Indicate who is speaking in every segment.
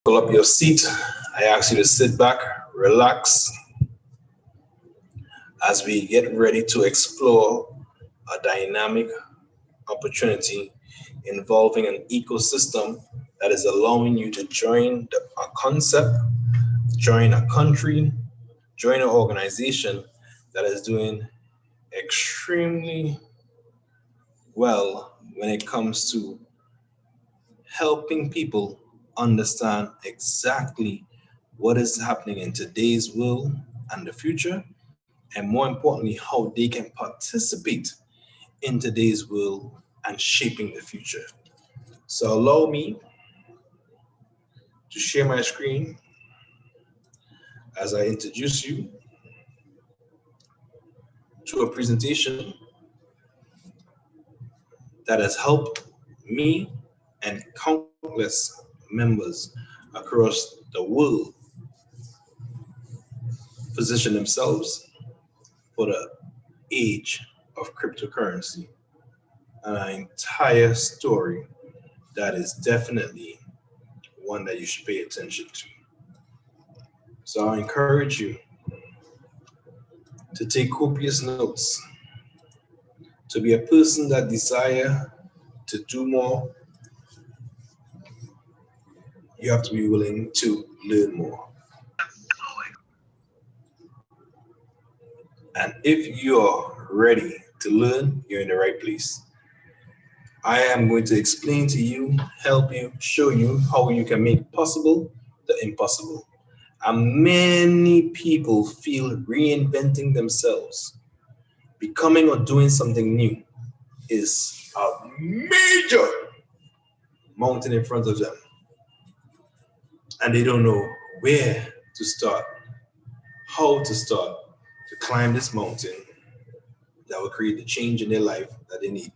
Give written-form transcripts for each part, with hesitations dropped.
Speaker 1: Pull up your seat. I ask you to sit back, relax, as we get ready to explore a dynamic opportunity involving an ecosystem that is allowing you to join a concept, join a country, join an organization that is doing extremely well when it comes to helping people understand exactly what is happening in today's world and the future, and more importantly, how they can participate in today's world and shaping the future. So allow me to share my screen as I introduce you to a presentation that has helped me and countless members across the world position themselves for the age of cryptocurrency, an entire story that is definitely one that you should pay attention to. So I encourage you to take copious notes, to be a person that desire to do more. You have to be willing to learn more. And if you're ready to learn, you're in the right place. I am going to explain to you, help you, show you how you can make possible the impossible. And many people feel reinventing themselves, becoming or doing something new is a major mountain in front of them. And they don't know where to start, how to start to climb this mountain that will create the change in their life that they need.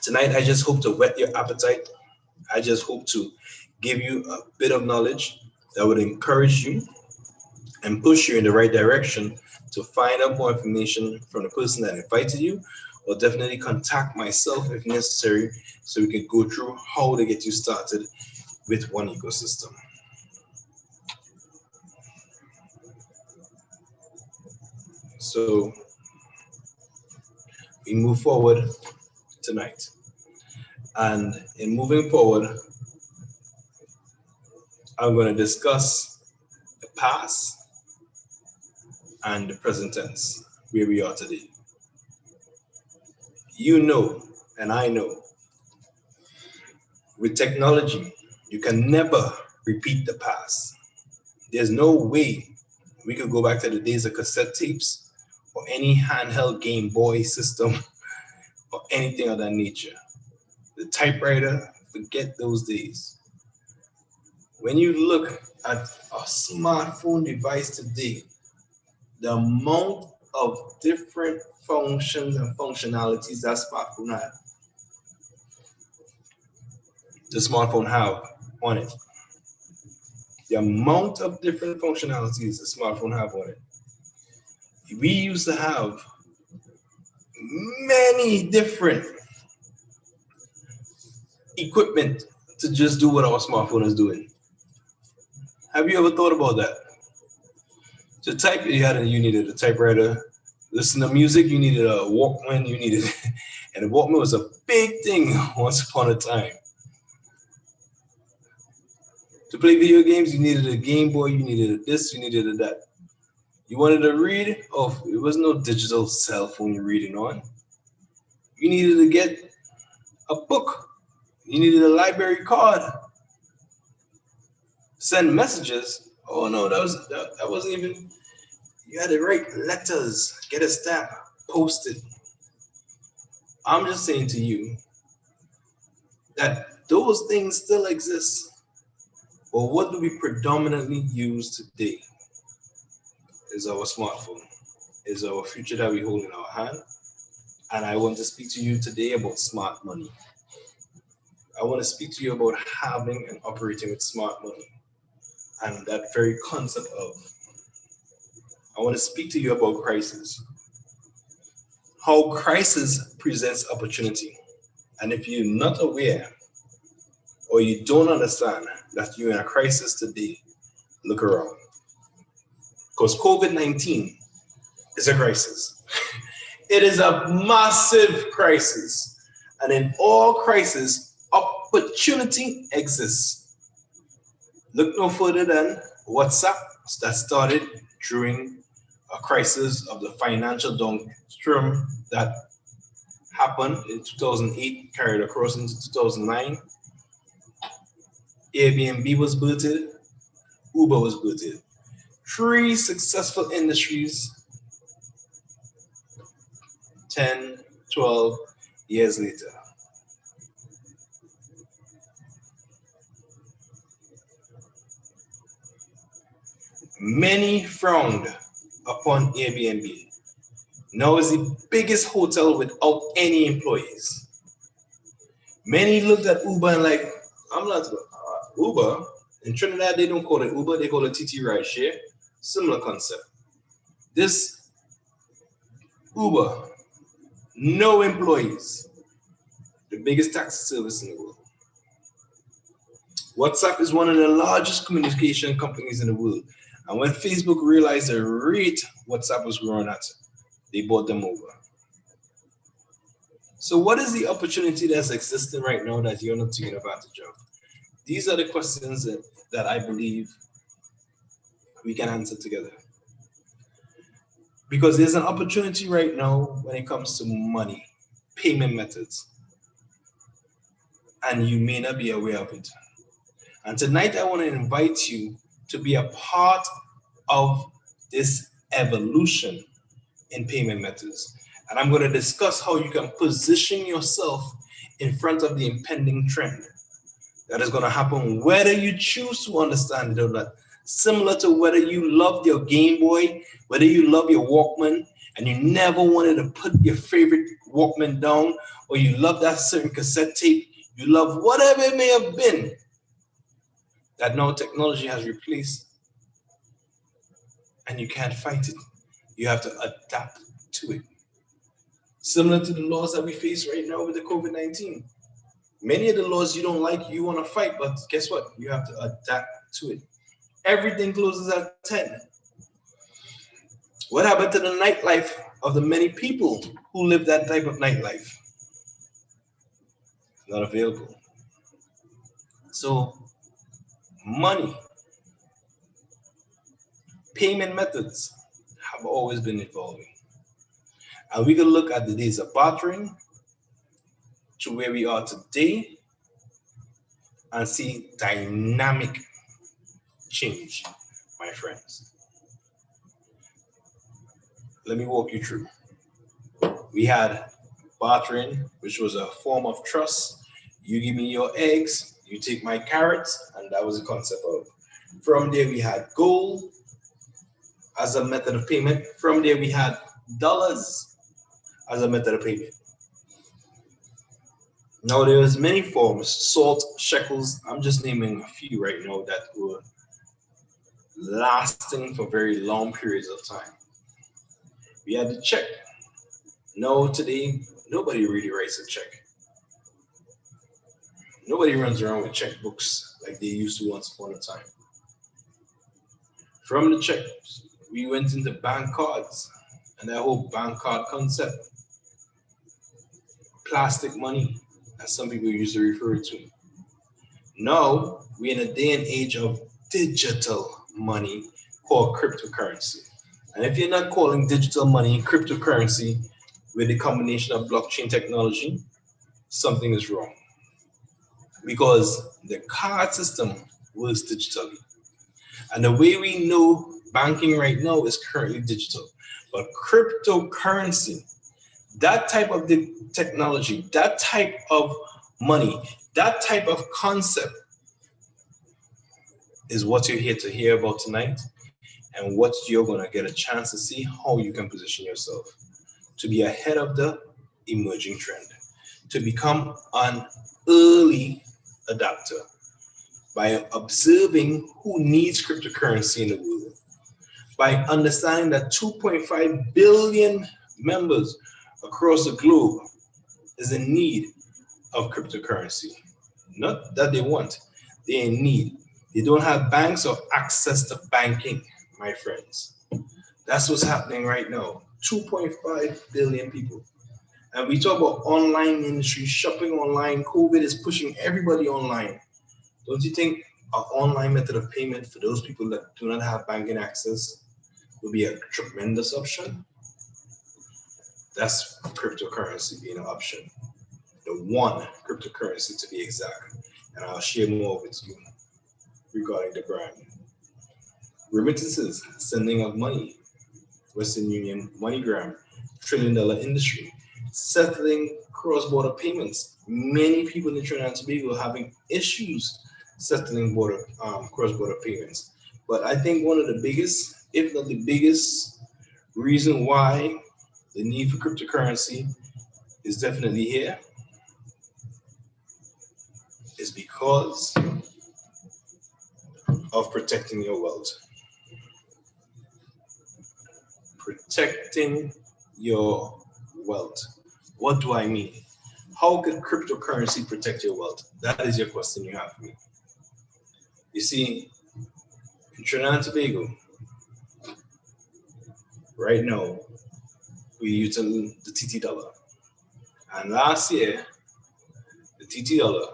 Speaker 1: Tonight, I just hope to whet your appetite. I just hope to give you a bit of knowledge that would encourage you and push you in the right direction to find out more information from the person that invited you, or definitely contact myself if necessary so we can go through how to get you started with one ecosystem. So we move forward tonight. And in moving forward, I'm going to discuss the past and the present tense, where we are today. You know, and I know, with technology, you can never repeat the past. There's no way we could go back to the days of cassette tapes or any handheld Game Boy system or anything of that nature. The typewriter, forget those days. When you look at a smartphone device today, the amount of different functions and functionalities that smartphone have, the smartphone have on it. The amount of different functionalities the smartphone have on it. We used to have many different equipment to just do what our smartphone is doing. Have you ever thought about that? To type, you needed a typewriter. Listen to music, you needed a Walkman, and the Walkman was a big thing once upon a time. To play video games, you needed a Game Boy, you needed a this, you needed a that. You wanted to read? Oh, it was no digital cell phone you're reading on. You needed to get a book. You needed a library card. Send messages. Oh no, that wasn't even. You had to write letters, get a stamp, post it. I'm just saying to you that those things still exist. But what do we predominantly use today? Is our smartphone, is our future that we hold in our hand. And I want to speak to you today about smart money. I want to speak to you about having and operating with smart money and that very concept of. I want to speak to you about crisis. How crisis presents opportunity. And if you're not aware, or you don't understand that you're in a crisis today, look around. Because COVID-19 is a crisis. It is a massive crisis. And in all crises, opportunity exists. Look no further than WhatsApp that started during a crisis of the financial downturn that happened in 2008, carried across into 2009. Airbnb was birthed, Uber was birthed. 3 successful industries 10, 12 years later. Many frowned upon Airbnb. Now it's the biggest hotel without any employees. Many looked at Uber and like, I'm not Uber. In Trinidad, they don't call it Uber, they call it TT Rideshare. Similar concept. This Uber, no employees, the biggest taxi service in the world. WhatsApp is one of the largest communication companies in the world. And when Facebook realized the rate WhatsApp was growing at, they bought them over. So what is the opportunity that's existing right now that you're not taking advantage of? These are the questions that I believe we can answer together. Because there's an opportunity right now when it comes to money, payment methods, and you may not be aware of it. And tonight I want to invite you to be a part of this evolution in payment methods. And I'm going to discuss how you can position yourself in front of the impending trend that is going to happen, whether you choose to understand it or not. Similar to whether you loved your Game Boy, whether you love your Walkman, and you never wanted to put your favorite Walkman down, or you love that certain cassette tape, you love whatever it may have been that now technology has replaced, and you can't fight it. You have to adapt to it. Similar to the laws that we face right now with the COVID-19. Many of the laws you don't like, you want to fight, but guess what? You have to adapt to it. Everything closes at 10. What happened to the nightlife of the many people who live that type of nightlife? Not available. So, money, payment methods have always been evolving. And we can look at the days of bartering to where we are today and see dynamic change, my friends. Let me walk you through. We had bartering, which was a form of trust. You give me your eggs, you take my carrots, and that was the concept of. From there, we had gold as a method of payment. From there, we had dollars as a method of payment. Now, there's many forms, salt, shekels. I'm just naming a few right now that were lasting for very long periods of time. We had the check. No, today, nobody really writes a check. Nobody runs around with checkbooks like they used to once upon a time. From the check, we went into bank cards and that whole bank card concept. Plastic money, as some people used to refer to. Now, we're in a day and age of digital money called cryptocurrency. And if you're not calling digital money cryptocurrency with the combination of blockchain technology, something is wrong. Because the card system works digitally. And the way we know banking right now is currently digital. But cryptocurrency, that type of technology, that type of money, that type of concept is what you're here to hear about tonight, and what you're going to get a chance to see how you can position yourself to be ahead of the emerging trend, to become an early adapter by observing who needs cryptocurrency in the world, by understanding that 2.5 billion members across the globe is in need of cryptocurrency. Not that they want, they in need. They don't have banks or access to banking, my friends. That's what's happening right now. 2.5 billion people. And we talk about online industry, shopping online. COVID is pushing everybody online. Don't you think an online method of payment for those people that do not have banking access would be a tremendous option? That's cryptocurrency being an option. The one cryptocurrency to be exact. And I'll share more with you regarding the brand. Remittances, sending of money. Western Union, MoneyGram, $1 trillion industry. Settling cross-border payments. Many people in Trinidad and Tobago are having issues settling cross-border payments. But I think one of the biggest, if not the biggest, reason why the need for cryptocurrency is definitely here is because of protecting your wealth. Protecting your wealth. What do I mean? How can cryptocurrency protect your wealth? That is your question you have for me. You see, in Trinidad and Tobago, right now, we're using the TT dollar. And last year, the TT dollar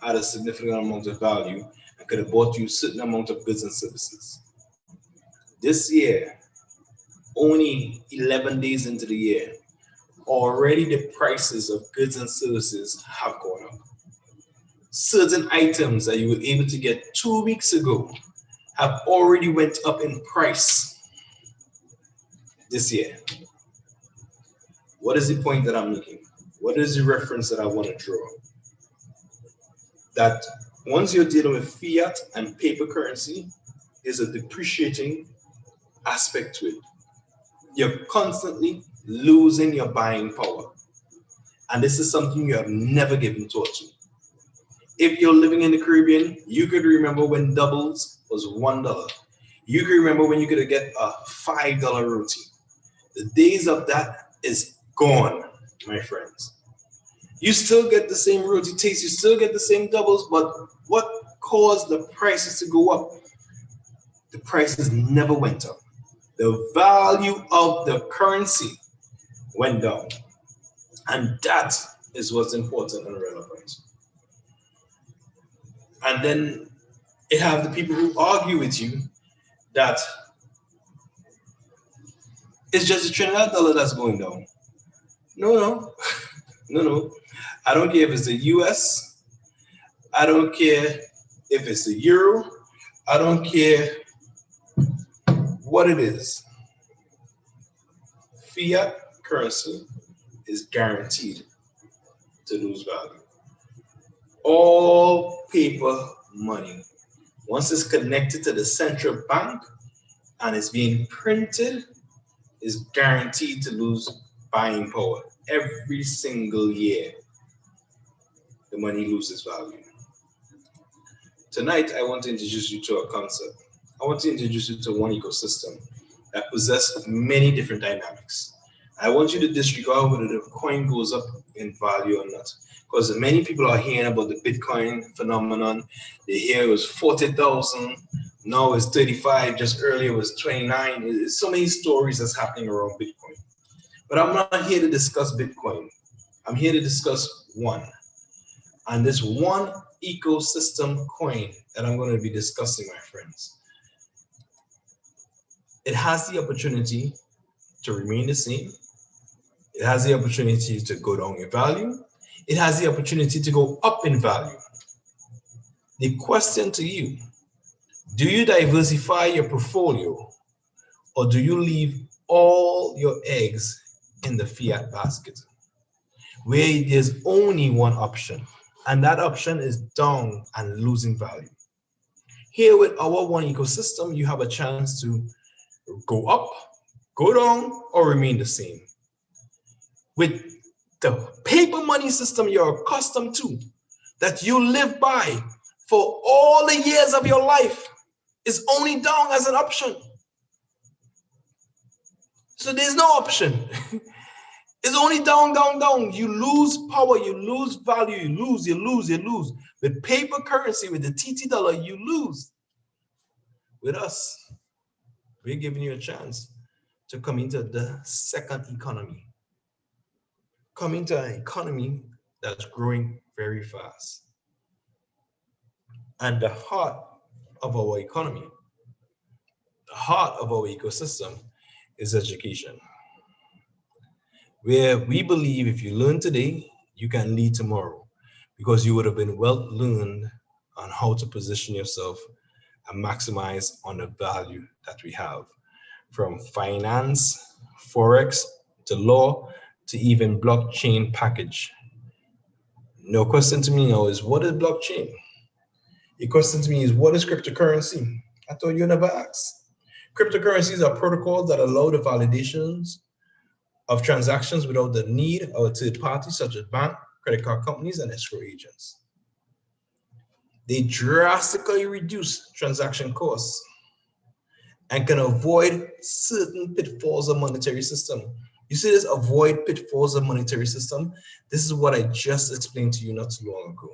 Speaker 1: had a significant amount of value and could have bought you a certain amount of goods and services. This year, only 11 days into the year, already the prices of goods and services have gone up. Certain items that you were able to get 2 weeks ago have already went up in price this year. What is the point that I'm making? What is the reference that I want to draw? That once you're dealing with fiat and paper currency, there's a depreciating aspect to it. You're constantly losing your buying power. And this is something you have never given thought to. If you're living in the Caribbean, you could remember when doubles was $1. You can remember when you could get a $5 roti. The days of that is gone, my friends. You still get the same roti taste, you still get the same doubles, but what caused the prices to go up? The prices never went up. The value of the currency went down. And that is what's important and relevant. And then you have the people who argue with you that it's just the Trinidad dollar that's going down. No. I don't care if it's the US. I don't care if it's the euro. I don't care what it is. Fiat currency is guaranteed to lose value. All paper money, once it's connected to the central bank and it's being printed, is guaranteed to lose buying power. Every single year, the money loses value. Tonight, I want to introduce you to a concept. I want to introduce you to one ecosystem that possesses many different dynamics. I want you to disregard whether the coin goes up in value or not, because many people are hearing about the Bitcoin phenomenon. They hear it was 40,000, now it's 35, just earlier it was 29. There's so many stories that's happening around Bitcoin. But I'm not here to discuss Bitcoin. I'm here to discuss one. And this one ecosystem coin that I'm going to be discussing, my friends, it has the opportunity to remain the same. It has the opportunity to go down in value. It has the opportunity to go up in value. The question to you, do you diversify your portfolio or do you leave all your eggs in the fiat basket where there's only one option, and that option is down and losing value? Here with our one ecosystem, you have a chance to go up, go down, or remain the same. With the paper money system you're accustomed to, that you live by for all the years of your life, is only down as an option. So there's no option. It's only down, down, down. You lose power, you lose value, you lose. With paper currency, with the TT dollar, you lose. With us, we're giving you a chance to come into the second economy. Come into an economy that's growing very fast. And the heart of our economy, the heart of our ecosystem is education, where we believe if you learn today, you can lead tomorrow, because you would have been well learned on how to position yourself and maximize on the value that we have, from finance, forex, to law, to even blockchain package. No question to me now is, what is blockchain? The question to me is, what is cryptocurrency? I thought you never asked. Cryptocurrencies are protocols that allow the validations of transactions without the need of a third party, such as bank, credit card companies, and escrow agents. They drastically reduce transaction costs and can avoid certain pitfalls of monetary system. You see this, avoid pitfalls of monetary system? This is what I just explained to you not too long ago.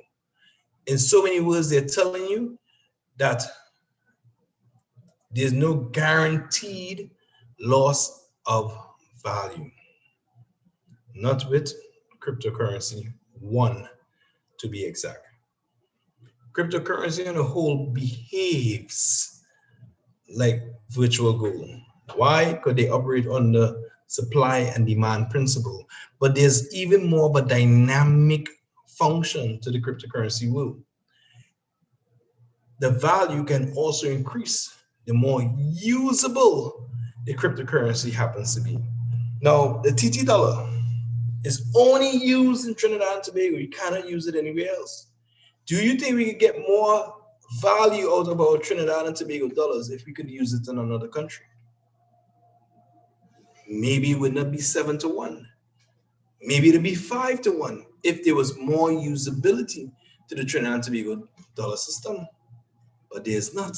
Speaker 1: In so many words, they're telling you that there's no guaranteed loss of value. Not with cryptocurrency, one to be exact. Cryptocurrency on the whole behaves like virtual gold. Why? Because they operate on the supply and demand principle. But there's even more of a dynamic function to the cryptocurrency world. The value can also increase the more usable the cryptocurrency happens to be. Now, the TT dollar is only used in Trinidad and Tobago. You cannot use it anywhere else. Do you think we could get more value out of our Trinidad and Tobago dollars if we could use it in another country? Maybe it would not be 7-1. Maybe it'd be 5-1 if there was more usability to the Trinidad and Tobago dollar system. But there's not.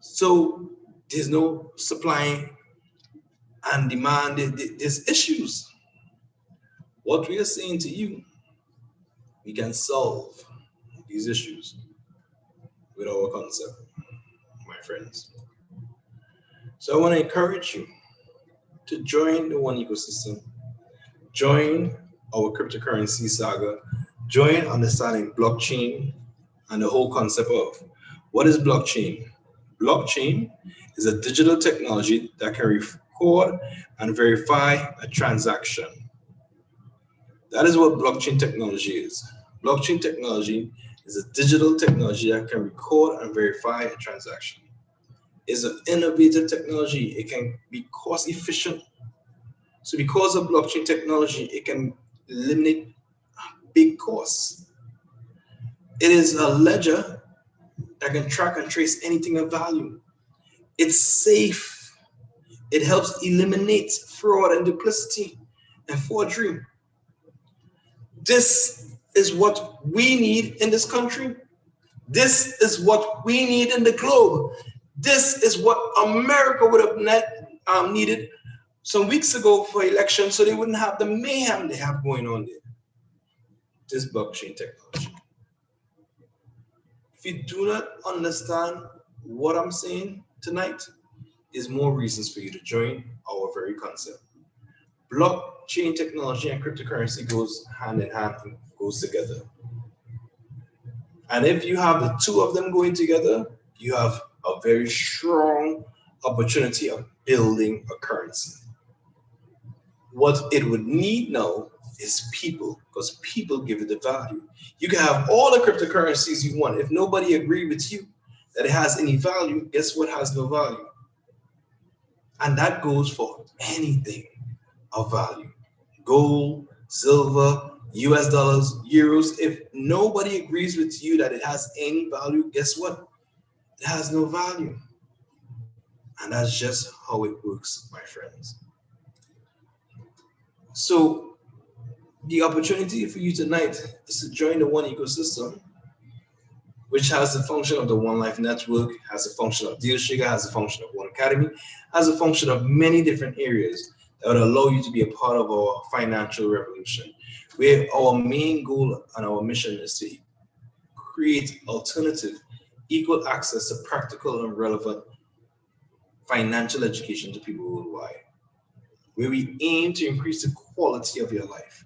Speaker 1: So there's no supply and demand. There's issues. What we are saying to you, we can solve these issues with our concept, my friends. So I want to encourage you to join the One Ecosystem, join our cryptocurrency saga, join understanding blockchain and the whole concept of what is blockchain. Blockchain is a digital technology that can record and verify a transaction. That is what blockchain technology is. Blockchain technology is a digital technology that can record and verify a transaction. It's an innovative technology. It can be cost efficient. So because of blockchain technology, it can eliminate big costs. It is a ledger that can track and trace anything of value. It's safe. It helps eliminate fraud and duplicity and forgery. This is what we need in this country. This is what we need in the globe. This is what America would have needed some weeks ago for elections, so they wouldn't have the mayhem they have going on there. This blockchain technology. If you do not understand what I'm saying tonight, there's more reasons for you to join our very concept. Blockchain technology and cryptocurrency goes hand in hand and goes together. And if you have the two of them going together, you have a very strong opportunity of building a currency. What it would need now is people, because people give it the value. You can have all the cryptocurrencies you want. If nobody agrees with you that it has any value, guess what has no value? And that goes for anything of value. Gold, silver, US dollars, euros. If nobody agrees with you that it has any value, guess what? It has no value. And that's just how it works, my friends. So the opportunity for you tonight is to join the One Ecosystem, which has the function of the One Life Network, has the function of DealSugar, has the function of OneAcademy, has a function of many different areas that would allow you to be a part of our financial revolution, where our main goal and our mission is to create alternative, equal access to practical and relevant financial education to people worldwide, where we aim to increase the quality of your life.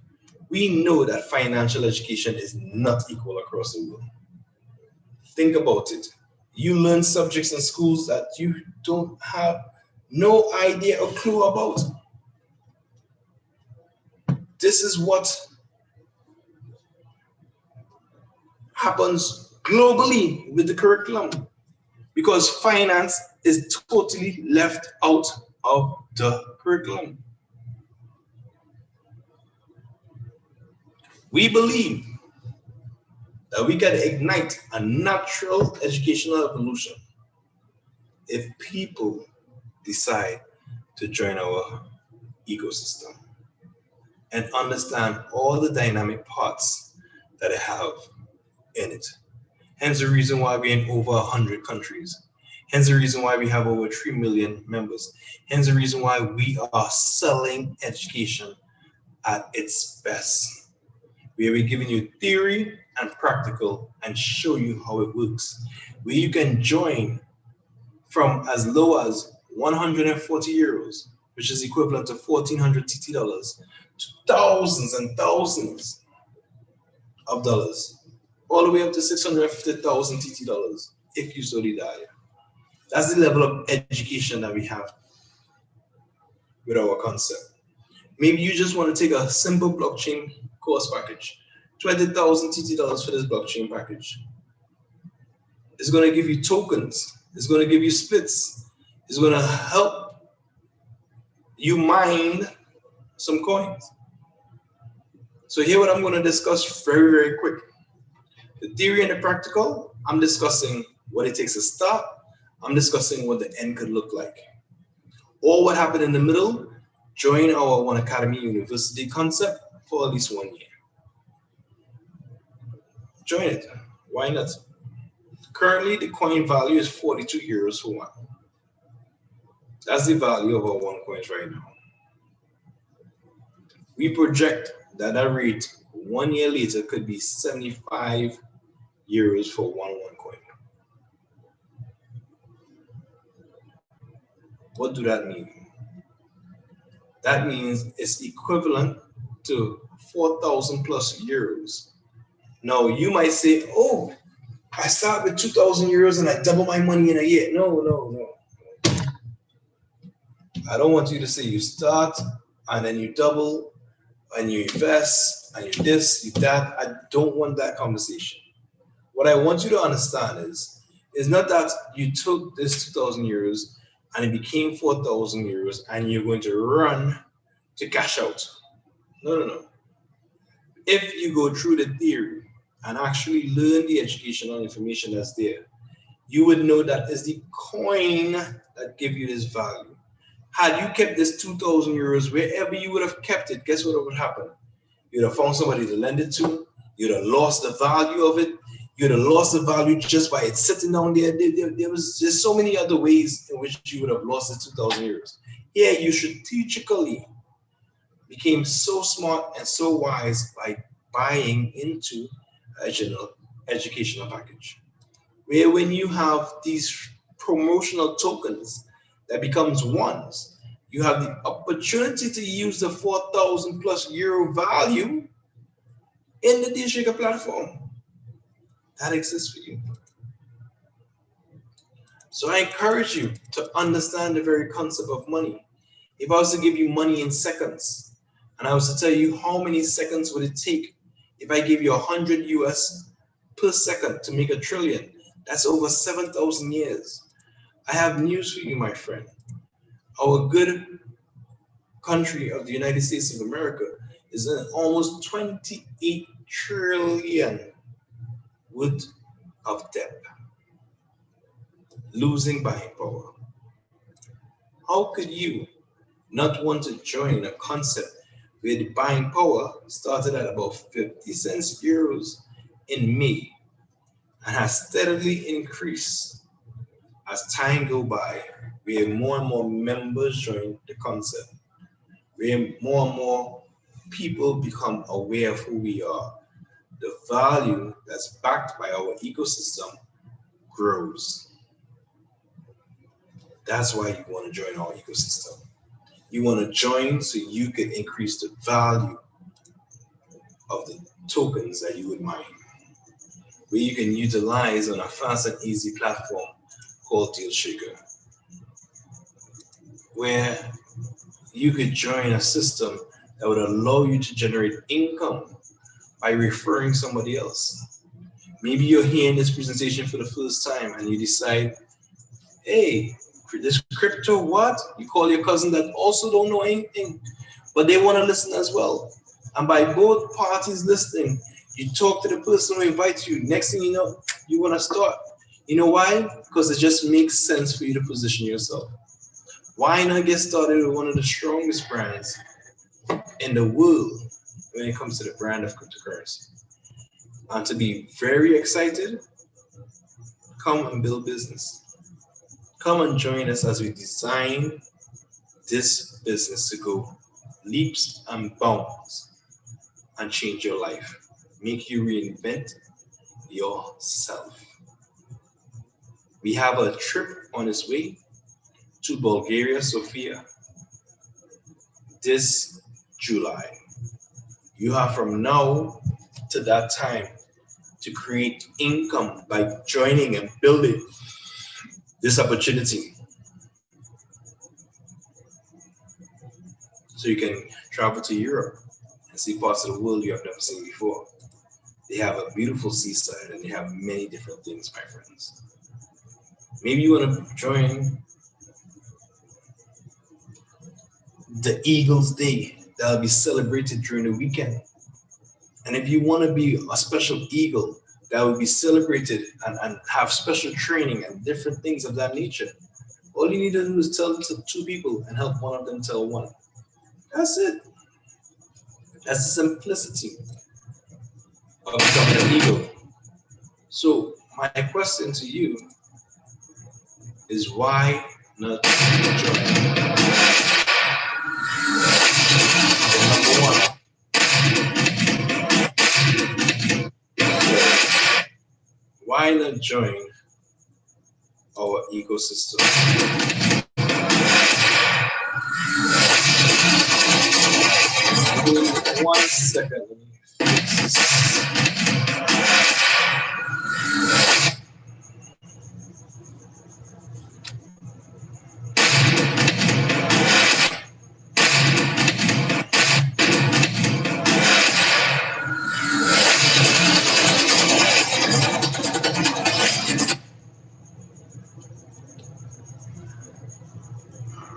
Speaker 1: We know that financial education is not equal across the world. Think about it. You learn subjects in schools that you don't have no idea or clue about. This is what happens globally with the curriculum, because finance is totally left out of the curriculum. We believe that we can ignite a natural educational evolution if people decide to join our ecosystem and understand all the dynamic parts that it have in it. Hence the reason why we're in over 100 countries. Hence the reason why we have over 3 million members. Hence the reason why we are selling education at its best. We are giving you theory and practical and show you how it works. Where you can join from as low as 140 euros, which is equivalent to 1,400 TT dollars, to thousands and thousands of dollars, all the way up to 650,000 TT dollars if you so desire. That's the level of education that we have with our concept. Maybe you just want to take a simple blockchain course package, 20,000 TT dollars for this blockchain package. It's going to give you tokens. It's going to give you splits. It's going to help you mine some coins. So here what I'm going to discuss very, very quick. The theory and the practical, I'm discussing what it takes to start. I'm discussing what the end could look like. Or what happened in the middle, join our OneAcademy University concept for at least 1 year. Join it. Why not? Currently, the coin value is 42 euros for one. That's the value of our one coins right now. We project that that rate 1 year later could be 75 euros for one coin. What do that mean? That means it's equivalent to 4,000 plus euros. Now you might say, oh, I start with 2,000 euros and I double my money in a year. No. I don't want you to say you start and then you double and you invest and you this, you that. I don't want that conversation. What I want you to understand is not that you took this 2,000 euros and it became 4,000 euros and you're going to run to cash out. No. If you go through the theory and actually learn the educational information that's there, you would know that it's the coin that gives you this value. Had you kept this 2,000 euros wherever you would have kept it, guess what would happen? You'd have found somebody to lend it to. You'd have lost the value of it. You'd have lost the value just by it sitting down there. There was just so many other ways in which you would have lost the 2,000 euros. Here, you strategically became so smart and so wise by buying into an educational package, where when you have these promotional tokens that becomes ones, you have the opportunity to use the 4,000 plus euro value in the DShaker platform that exists for you. So I encourage you to understand the very concept of money. If I was to give you money in seconds, and I was to tell you how many seconds would it take if I give you 100 US per second to make 1 trillion, that's over 7,000 years. I have news for you, my friend. Our good country of the United States of America is in almost 28 trillion worth of debt, losing buying power. How could you not want to join a concept where the buying power started at about 50 cents euros in May and has steadily increased as time go by, where more and more members join the concept? where more and more people become aware of who we are, the value that's backed by our ecosystem grows. That's why you want to join our ecosystem. You want to join so you can increase the value of the tokens that you would mine, where you can utilize on a fast and easy platform called DealShaker, where you could join a system that would allow you to generate income by referring somebody else. Maybe you're hearing this presentation for the first time and you decide, hey, this crypto what? You call your cousin that also don't know anything, but they want to listen as well. And by both parties listening, you talk to the person who invites you. Next thing you know, you want to start. You know why? Because it just makes sense for you to position yourself. Why not get started with one of the strongest brands in the world when it comes to the brand of cryptocurrency? And to be very excited, come and build business. Come and join us as we design this business to go leaps and bounds and change your life. Make you reinvent yourself. We have a trip on its way to Bulgaria, Sofia, this July. You have from now to that time to create income by joining and building this opportunity. So you can travel to Europe and see parts of the world you have never seen before. They have a beautiful seaside and they have many different things, my friends. Maybe you want to join the Eagles Day that will be celebrated during the weekend. And if you want to be a special eagle that will be celebrated and have special training and different things of that nature, all you need to do is tell two people and help one of them tell one. That's it. That's the simplicity of becoming an eagle. So my question to you is, why not join? Number one, why not join our ecosystem? 1 second. Let me fix this.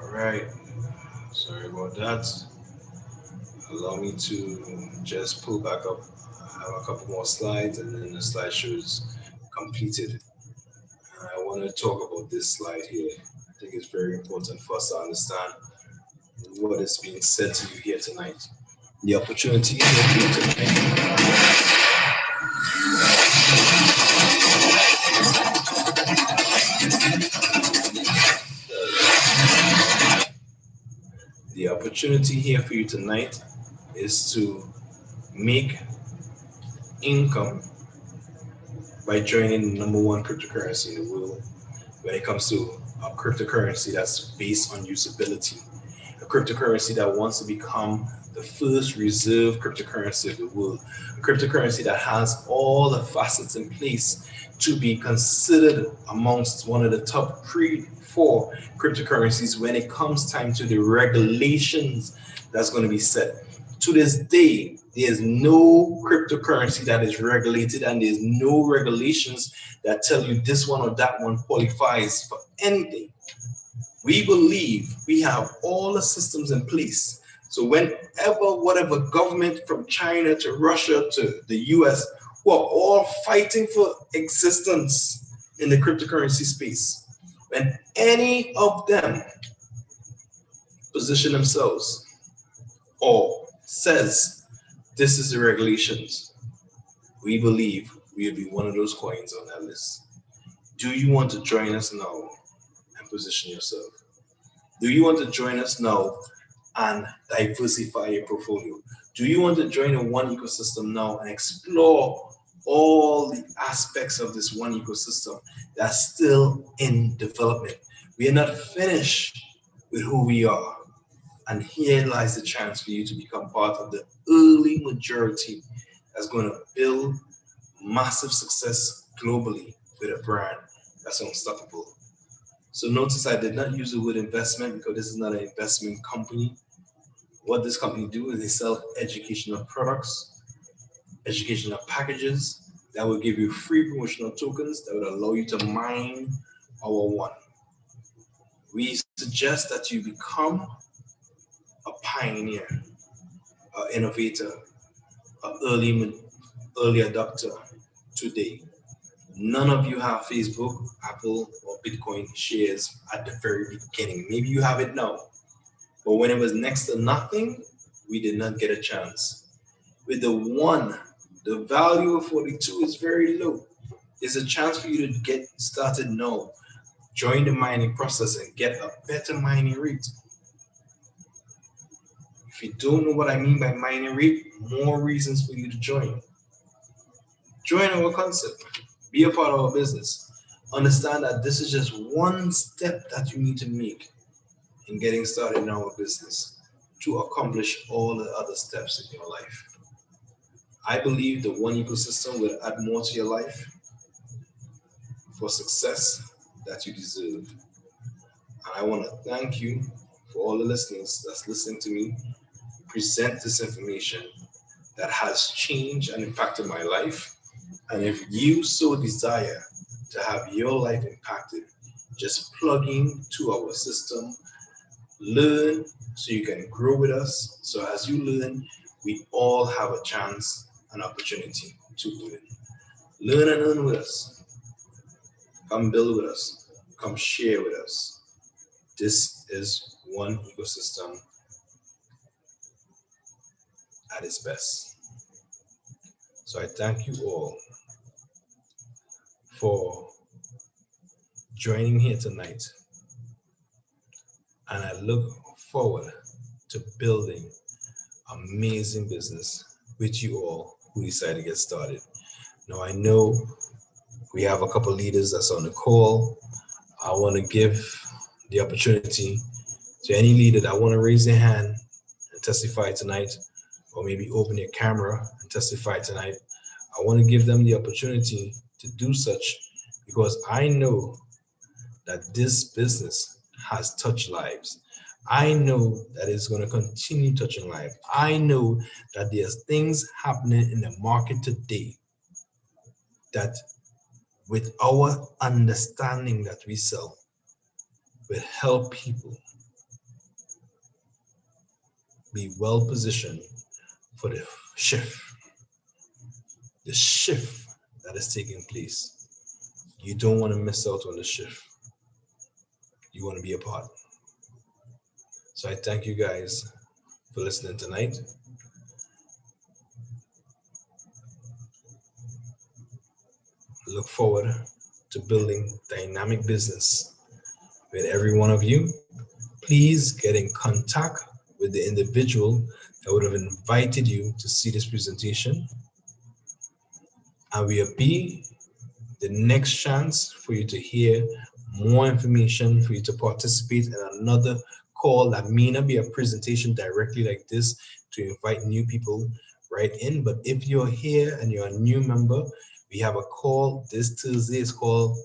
Speaker 1: All right. Sorry about that. Allow me to just pull back up. I have a couple more slides and then the slideshow is completed. I want to talk about this slide here. I think it's very important for us to understand what is being said to you here tonight. The opportunity here for you tonight. The opportunity here for you tonight is to make income by joining the #1 cryptocurrency in the world when it comes to a cryptocurrency that's based on usability, a cryptocurrency that wants to become the first reserve cryptocurrency of the world, a cryptocurrency that has all the facets in place to be considered amongst one of the top 3-4 cryptocurrencies when it comes time to the regulations that's going to be set. To this day, there's no cryptocurrency that is regulated, and there's no regulations that tell you this one or that one qualifies for anything. We believe we have all the systems in place. So whenever, whatever government from China to Russia to the US, who are all fighting for existence in the cryptocurrency space, when any of them position themselves or says this is the regulations, we believe we will be one of those coins on that list. Do you want to join us now and position yourself? Do you want to join us now and diversify your portfolio? Do you want to join a one ecosystem now and explore all the aspects of this one ecosystem that's still in development? We are not finished with who we are. And here lies the chance for you to become part of the early majority that's going to build massive success globally with a brand that's unstoppable. So notice I did not use the word investment because this is not an investment company. What this company do is they sell educational products, educational packages that will give you free promotional tokens that would allow you to mine our one. We suggest that you become a pioneer, an innovator, an early adopter today. None of you have Facebook, Apple, or Bitcoin shares at the very beginning. Maybe you have it now, but when it was next to nothing, we did not get a chance. With the one, the value of 42 is very low. There's a chance for you to get started now. Join the mining process and get a better mining rate. If you don't know what I mean by mining rate, more reasons for you to join. Join our concept. Be a part of our business. Understand that this is just one step that you need to make in getting started in our business to accomplish all the other steps in your life. I believe the one ecosystem will add more to your life for success that you deserve. And I want to thank you for all the listeners that's listening to me present this information that has changed and impacted my life. And if you so desire to have your life impacted, just plug in to our system, learn so you can grow with us. So as you learn, we all have a chance and opportunity to learn. Learn and earn with us. Come build with us. Come share with us. This is one ecosystem at its best. So I thank you all for joining here tonight. And I look forward to building amazing business with you all who decide to get started. Now I know we have a couple leaders that's on the call. I want to give the opportunity to any leader that want to raise their hand and testify tonight, or maybe open your camera and testify tonight. I want to give them the opportunity to do such because I know that this business has touched lives. I know that it's going to continue touching lives. I know that there's things happening in the market today that with our understanding that we sell will help people be well positioned for the shift that is taking place. You don't want to miss out on the shift. You want to be a part. So I thank you guys for listening tonight. Look forward to building dynamic business with every one of you. Please get in contact with the individual that would have invited you to see this presentation. And will be the next chance for you to hear more information, for you to participate in another call that may not be a presentation directly like this to invite new people right in. But if you're here and you're a new member, we have a call this Thursday. It's called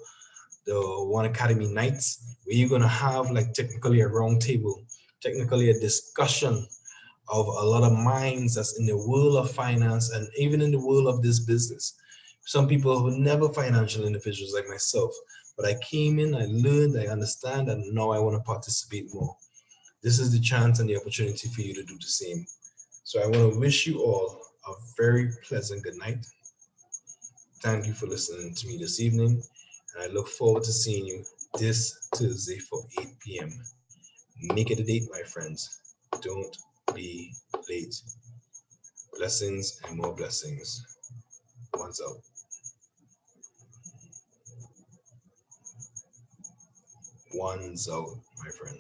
Speaker 1: the OneAcademy KNights, where you're going to have like technically a round table, technically a discussion of a lot of minds that's in the world of finance and even in the world of this business. Some people who never financial individuals like myself, but I came in, I learned, I understand, and now I want to participate more. This is the chance and the opportunity for you to do the same. So I want to wish you all a very pleasant good night. Thank you for listening to me this evening, and I look forward to seeing you this Thursday for 8 p.m. Make it a date, my friends. Don't be late. Blessings and more blessings. One's out. One's out, my friend.